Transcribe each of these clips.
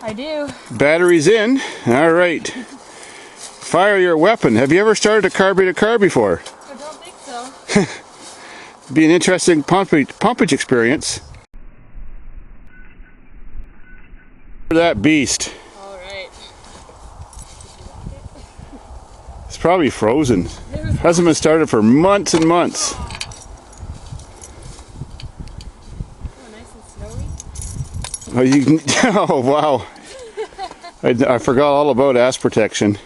I do. Battery's in. All right. Fire your weapon. Have you ever started a carbureted car before? I don't think so. Be an interesting pumpage experience. That beast. All right. It's probably frozen. Hasn't been started for months and months. Oh, nice and snowy. Oh, you can, oh wow. I forgot all about ass protection.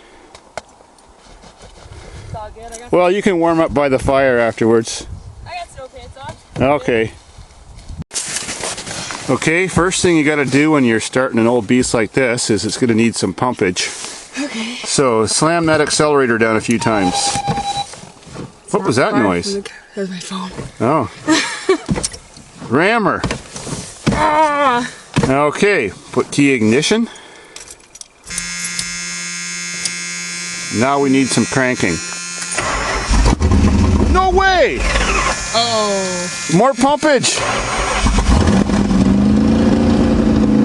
It's all good. Well, you can warm up by the fire afterwards. I got snow pants on. Okay. Okay, first thing you got to do when you're starting an old beast like this is it's going to need some pumpage. Okay. So slam that accelerator down a few times. What was that noise? That was my phone. Oh. Rammer. Ah! Okay, put key ignition. Now we need some cranking. No way! Oh. More pumpage!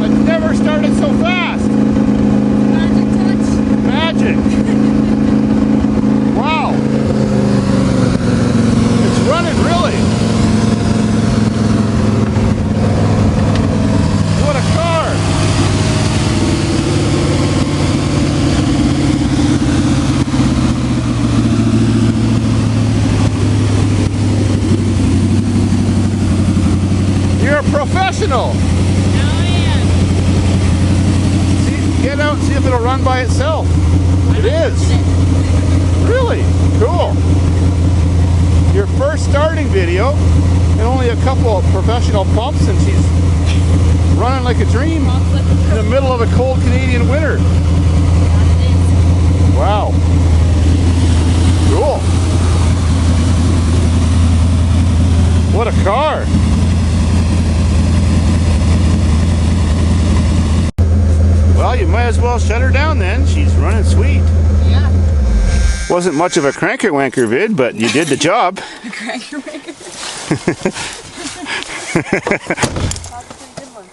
I've never started so fast! Magic touch. Magic! Wow! It's running really! What a car! You're a professional! Oh yeah. See, get out and see if it'll run by itself. It is. Really? Cool. Your first starting video and only a couple of professional pumps and she's running like a dream in the middle of a cold Canadian winter. Wow. Cool. What a car. Well, you might as well shut her down then. She's running sweet. Yeah. Wasn't much of a cranker wanker vid, but you did the job. A cranker maker. That's a pretty good one.